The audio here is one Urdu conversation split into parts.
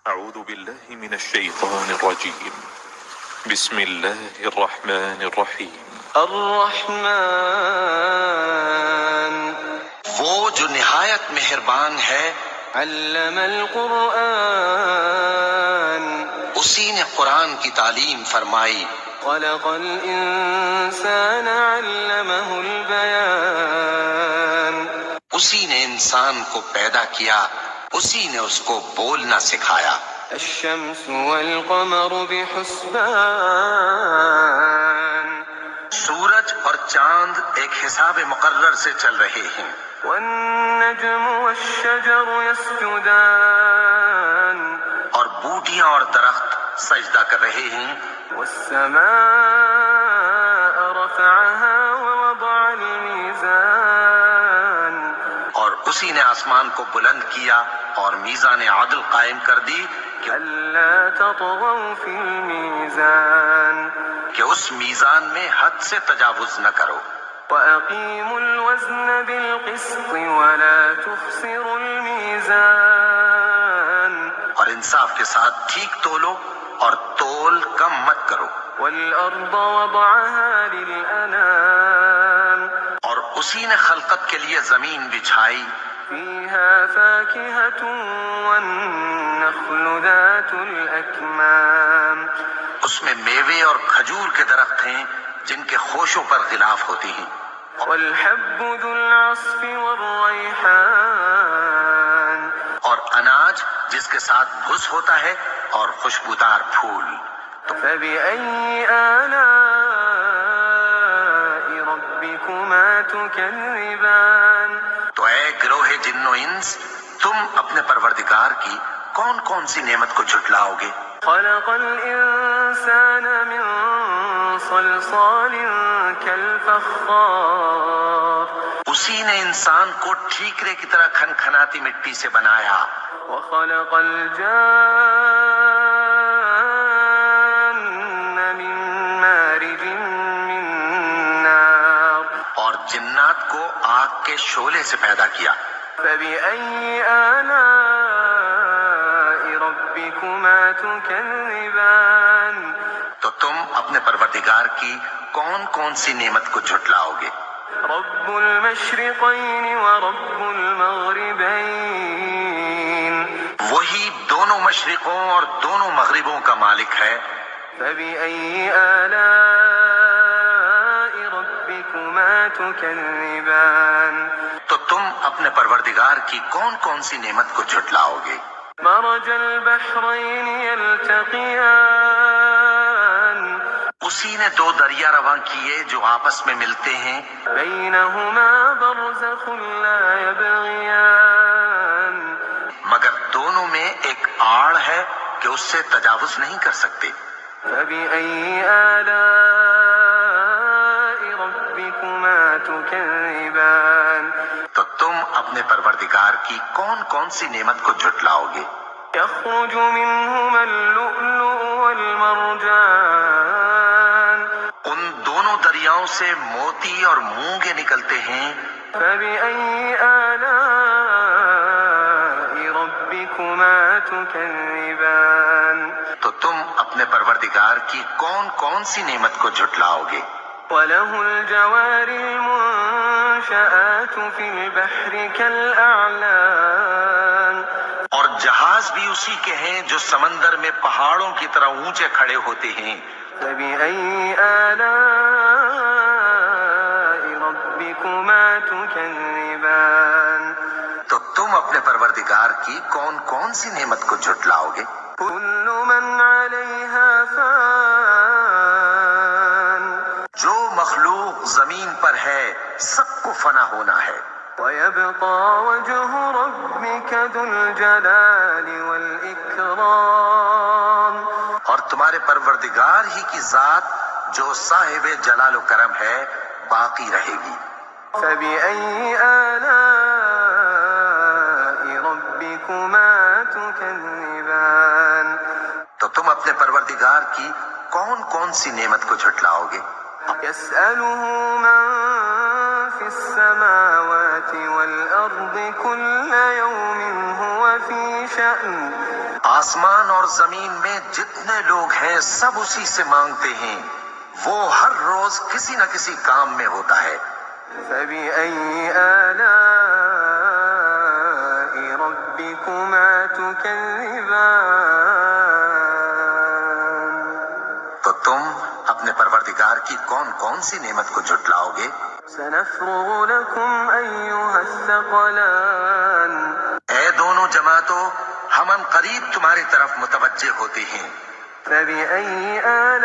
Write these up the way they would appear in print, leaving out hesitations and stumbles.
أعوذ بالله من الشيطان الرجيم. بسم الله الرحمن الرحيم. الرحمن، وہ جو نہایت مہربان ہے، علم القرآن، اسی نے قرآن کی تعلیم فرمائی، خلق الإنسان علمه البيان، اسی نے انسان کو پیدا کیا، اسی نے اس کو بولنا سکھایا۔ الشمس والقمر بحسبان، سورج اور چاند ایک حساب مقرر سے چل رہے ہیں، والنجم والشجر يسجدان، اور بوٹیاں اور درخت سجدہ کر رہے ہیں۔ والسماء رفعها ووضع الميزان، اور اسی نے آسمان کو بلند کیا اور میزان عدل قائم کر دی ألا تطغوا في الميزان، کہ اس میزان میں حد سے تجاوز نہ کرو، وأقيموا الوزن بالقسط ولا تخسروا الميزان، اور انصاف کے ساتھ ٹھیک تولو اور تول کم مت کرو، والأرض وضعها للأنام، اور اسی نے خلقت کے لیے زمین بچھائی، فيها فاكهة والنخل ذات الأكمام، اس میں میوے اور کھجور کے درخت ہیں جن کے خوشوں پر غلاف ہوتے ہیں، والحب ذو العصف والريحان، اور اناج جس کے ساتھ بھس ہوتا ہے اور خوشبودار پھول۔ فبأي آلاء ربكما تكذبان، تو اے گروہ جن و انس، تم اپنے پروردگار کی کون کون سی نعمت کو جھٹلاؤ گے؟ خلق الإنسان من صلصال كالفخار، اسی نے انسان کو ٹھیکرے کی طرح کھنکھناتی مٹی سے بنایا، وخلق الجان من مارج من نار، اور جنات کو آگ کے شعلے سے پیدا کیا۔ فبأي آلاء ربكما تكذبان، تو تم اپنے پروردگار کی کون کون سی نعمت کو جھٹلاؤ گے؟ رب المشرقين ورب المغربين، وہی دونوں مشرقوں اور دونوں مغربوں کا مالک ہے۔ فبأي آلاء ربكما تكذبان، تو تم اپنے پروردگار کی کون کون سی نعمت کو جھٹلاؤ گے؟ مرج البحرين يلتقيان، اسی نے دو دریا رواں کیے جو آپس میں ملتے ہیں، بينهما برزخ لا يبغيان، مگر دونوں میں ایک آڑ ہے کہ اس سے تجاوز نہیں کر سکتے۔ فبأي آلاء ربكما تكذبان، تو تم اپنے پروردگار کی کون کون سی نعمت کو جھٹلاؤ گے؟ يخرج منهما اللؤلؤ والمرجان، ان دونوں دریاؤں سے موتی اور مونگے نکلتے ہیں۔ فبأي آلاء ربكما تكذبان، تو تم اپنے پروردگار کی کون کون سی نعمت کو جھٹلاؤ گے؟ وله الجوار المنشآت في البحر كالأعلام، اور جہاز بھی اسی کے ہیں جو سمندر میں پہاڑوں کی طرح اونچے کھڑے ہوتے ہیں۔ فبأي آلاء ربكما تكذبان، تو تم اپنے پروردگار کی کون کون سی نعمت کو جھٹلاؤ گے؟ كل من عليها فان، جو مخلوق زمین پر ہے سب کو فنا ہونا ہے، ويبقى وجه ربك ذو الجلال والإكرام، اور تمہارے پروردگار ہی کی ذات جو صاحب جلال و کرم ہے باقی رہے گی۔ فبأي آلاء ربكما تكذبان، تو تم اپنے پروردگار کی کون کون سی نعمت کو جھٹلاؤ گے؟ يسأله من في السماوات والأرض كل يوم هو في شأن، آسمان اور زمین میں جتنے لوگ ہیں سب اسی سے مانگتے ہیں، وہ ہر روز کسی نہ کسی کام میں ہوتا ہے۔ فبأي آلاء ربكما تكذبان تو تم اپنے پروردگار کی کون کون سی نعمت کو جھٹلاؤ گے؟ سنفرغ لكم أيها الثقلان اے دونوں جماعتوں، ہم ان قریب تمہاری طرف متوجہ ہوتے ہیں۔ فبأي آلاء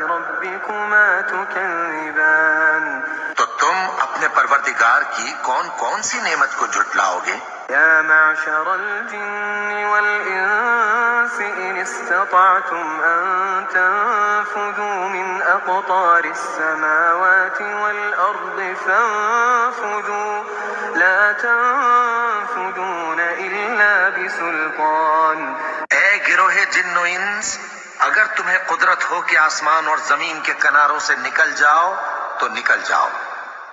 ربكما تكذبان تو تم اپنے پروردگار کی کون کون سی نعمت کو جھٹلاؤ گے؟ يا معشر الجن والإنس إن استطعتم أن تنفذوا من أقطار السماوات والأرض فانفذوا لا تنفذون إلا بسلطان۔ اے گروہ جن و انس، اگر تمہیں قدرت ہو کہ آسمان اور زمین کے کناروں سے نکل جاؤ تو نکل جاؤ،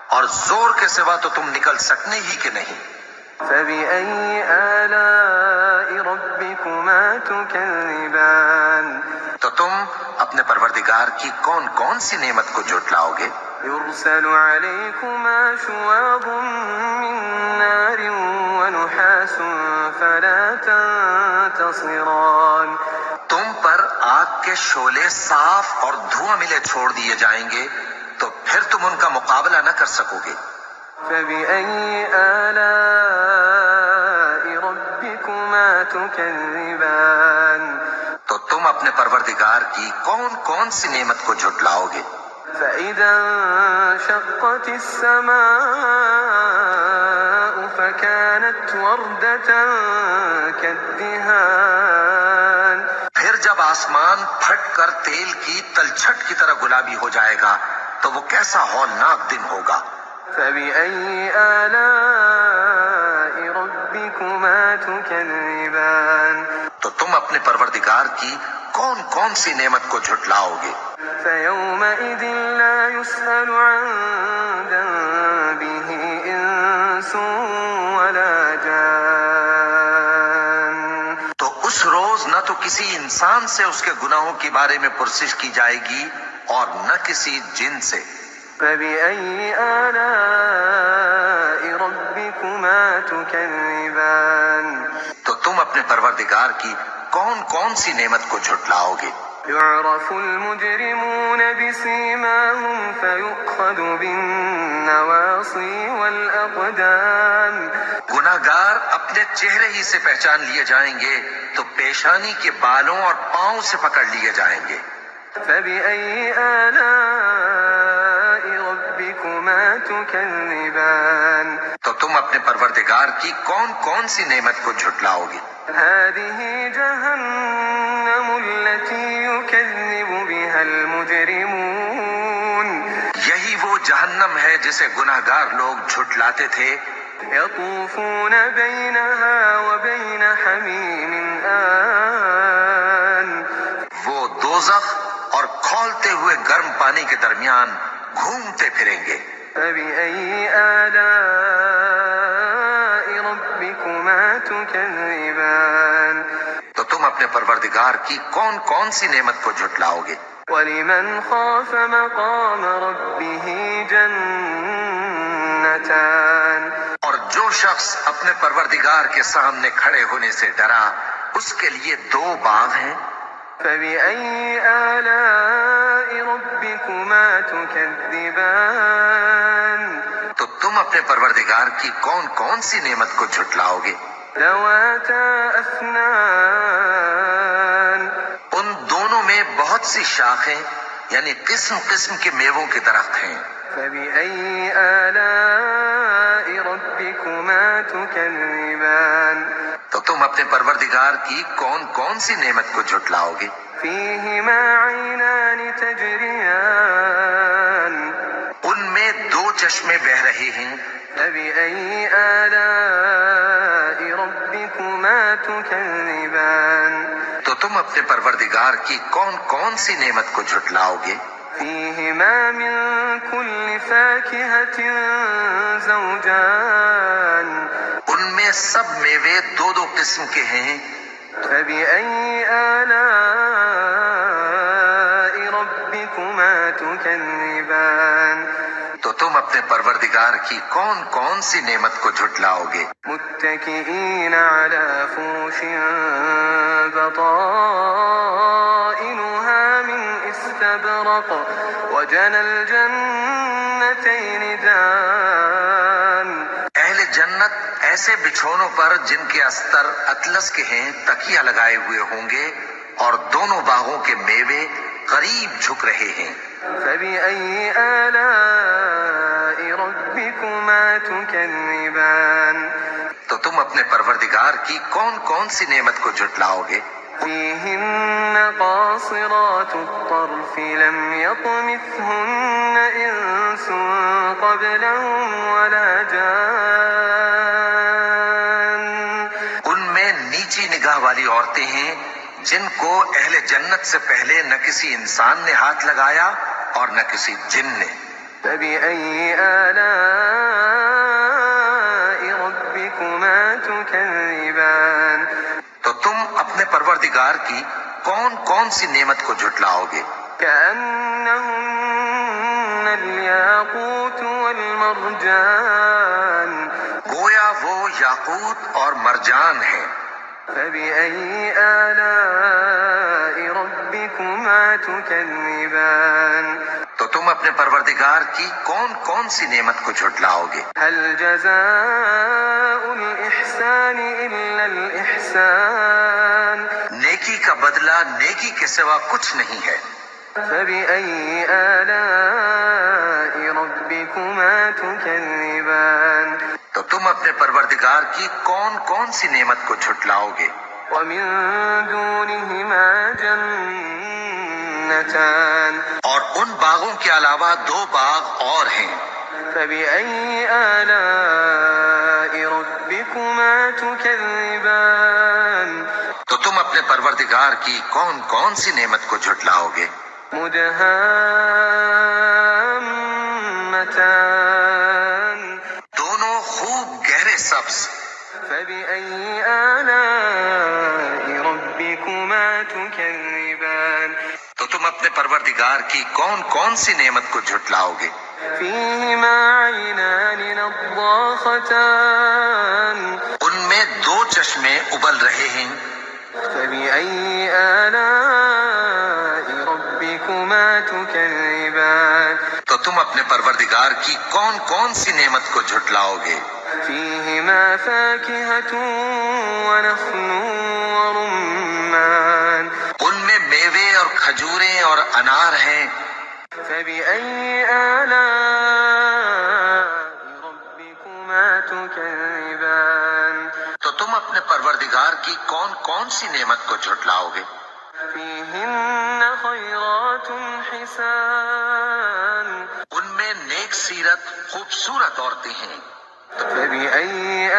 اور زور کے سوا تو تم نکل سکنے ہی کہ نہیں۔ فبأي آلاء ربكما تكذبان تو تم اپنے پروردگار کی کون کون سی نعمت کو جھٹلاؤ گے؟ يرسل عليكما شواظ من نار ونحاس فلا تنتصران تم پر آگ کے شعلے صاف اور دھواں ملے چھوڑ دیے جائیں گے، تو پھر تم ان کا مقابلہ نہ کر سکو گے۔ فبأي آلاء ربكما تكذبان تو تم اپنے پروردگار کی کون کون سی نعمت کو جھٹلاؤ گے؟ فإذا انشقت السماء فكانت وردة كالدهان پھر جب آسمان پھٹ کر تیل کی تلچھٹ کی طرح گلابی ہو جائے گا تو وہ کیسا ہولناک دن ہوگا۔ فبأي آلاء ربكما تكذبان تو تم اپنے پروردگار کی کون کون سی نعمت کو جھٹلاؤ گے؟ فيومئذ لا يسأل عن ذنبه إنس ولا جان تو اس روز نہ تو کسی انسان سے اس کے گناہوں کے بارے میں پرسش کی جائے گی اور نہ کسی جن سے۔ فبأي آلاء ربكما تكذبان تو تم اپنے پروردگار کی کون کون سی نعمت کو جھٹلاؤ گے؟ يعرف المجرمون بسيماهم فيؤخذ بالنواصي والأقدام گناہگار اپنے چہرے ہی سے پہچان لیے جائیں گے تو پیشانی کے بالوں اور پاؤں سے پکڑ لیے جائیں گے۔ فبأي آلاء ربكما تكذبان تو تم اپنے پروردگار کی کون کون سی نعمت کو جھٹلاؤ گے؟ هذه جهنم التي يكذب بها المجرمون یہی وہ جہنم ہے جسے گناہگار لوگ جھٹلاتے تھے۔ يطوفون بينها وبين حميم آن وہ دوزخ اور کھولتے ہوئے گرم پانی کے درمیان گھومتے پھریں گے۔ فبأي آلاء ربكما تكذبان تو تم اپنے پروردگار کی کون کون سی نعمت کو جھٹلاؤ گے؟ ولمن خاف مقام ربه جنتان اور جو شخص اپنے پروردگار کے سامنے کھڑے ہونے سے ڈرا اس کے لیے دو باغ ہیں۔ فبأي آلاء ربكما تكذبان تو تم اپنے پروردگار کی کون کون سی نعمت کو جھٹلاؤ گے؟ ذواتا أفنان ان دونوں میں بہت سی شاخیں یعنی قسم قسم کے میووں کے درخت ہیں۔ فبأي آلاء ربكما تكذبان تو تم اپنے پروردگار کی کون کون سی نعمت کو جھٹلاؤ گے؟ فيهما عينان تجريان ان میں دو چشمے بہ رہے ہیں۔ فبأي آلاء ربكما تكذبان تو تم اپنے پروردگار کی کون کون سی نعمت کو جھٹلاؤ گے؟ فيهما من كل فاكهة زوجان ان میں سب میوے دو دو قسم کے ہیں. فبأي آلاء ربكما تكذبان تو تم اپنے پروردگار کی کون کون سی نعمت کو جھٹلاؤ گے؟ متكئين على فرش بطائنها من استبرق وجنى الجنتين دان. اہل جنت ایسے بچھونوں پر جن کے استر اطلس کے ہیں تکیہ لگائے ہوئے ہوں گے اور دونوں باغوں کے میوے قریب جھک رہے ہیں. فبأي آلاء ربكما تكذبان تو تم اپنے پروردگار کی کون کون سی نعمت کو جھٹلاؤ گے؟ فيهن قاصرات الطرف لم يطمثهن إنس قبلهم ولا جان. ان میں نیچی نگاہ والی عورتیں ہیں جن کو اہل جنت سے پہلے نہ کسی انسان نے ہاتھ لگایا اور نہ کسی جن نے. فبأي آلاء ربكما تكذبان تو تم اپنے پروردگار کی کون کون سی نعمت کو جھٹلاؤ گے؟ كأنهن الياقوت والمرجان گویا وہ یاقوت اور مرجان ہیں. فبأي آلاء ربكما تكذبان تو تم اپنے پروردگار کی کون کون سی نعمت کو جھٹلاؤ گے؟ هل جزاء الإحسان إلا الإحسان نیکی کا بدلہ نیکی کے سوا کچھ نہیں ہے. فبأي آلاء ربكما تكذبان تو تم اپنے پروردگار کی کون کون سی نعمت کو جھٹلاؤ گے؟ ومن دونهما جنتان اور ان باغوں کے علاوہ دو باغ اور ہیں. فبأي آلاء ربكما تكذبان تو تم اپنے پروردگار کی کون کون سی نعمت کو جھٹلاؤ گے؟ مدهامتان دونوں خوب گہرے سبز. فبأي آلاء ربكما تكذبان تو تم اپنے پروردگار کی کون کون سی نعمت کو جھٹلاؤ گے؟ فيهما عينان نضاختان ان میں دو چشمے ابل رہے ہیں. فبأي آلاء ربكما تكذبان تو تم اپنے پروردگار کی کون کون سی نعمت کو جھٹلاؤ گے؟ فيهما فاكهة ونخل ورمان ان میں میوے اور کھجوریں اور انار ہیں. فبأي آلاء ربكما تكذبان تو تم اپنے پروردگار کی کون کون سی نعمت کو جھٹلاؤ گے؟ فيهن خيرات حسان ان میں نیک سیرت خوبصورت عورتیں ہیں. فبأي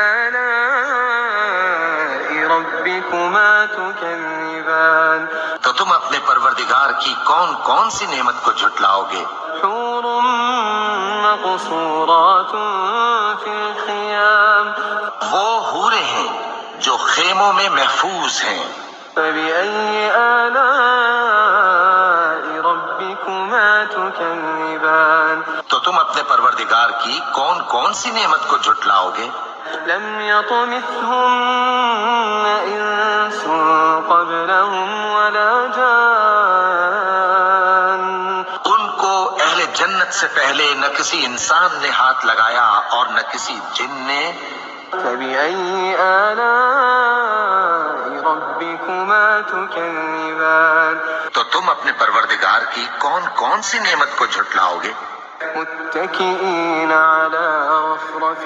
آلاء ربكما تكذبان تو تم اپنے پروردگار کی کون کون سی نعمت کو جھٹلاؤ گے؟ حور مقصورات في الخيام وہ حوریں ہیں جو خیموں میں محفوظ ہیں. فبأي آلاء ربكما تكذبان تو تم اپنے پروردگار کی کون کون سی نعمت کو جھٹلاؤ گے؟ لم يطمثهن إنس قبلهم ولا جان ان کو اہل جنت سے پہلے نہ کسی انسان نے ہاتھ لگایا اور نہ کسی جن نے. فبأي آلاء ربكما تكذبان تو تم اپنے پروردگار کی کون کون سی نعمت کو جھٹلاؤ گے؟ متكئين على رفرف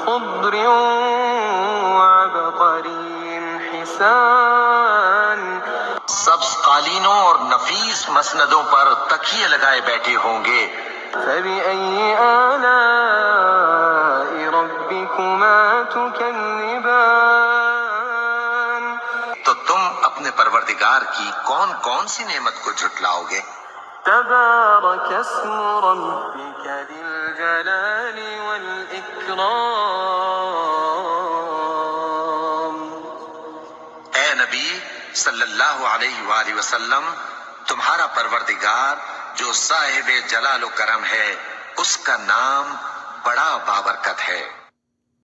خضر وعبقري حسان سبز قالینوں اور نفیس مسندوں پر تکیے لگائے بیٹھے ہوں گے. فبأي آلاء ربكما تكذبان تو تم اپنے پروردگار کی کون کون سی نعمت کو جھٹلاؤ گے؟ تبارك اسم ربك ذي الجلال والإكرام نبی صلی اللہ علیہ وآلہ وسلم، تمہارا پروردگار جو صاحب جلال و کرم ہے، اس کا نام بڑا بابرکت ہے۔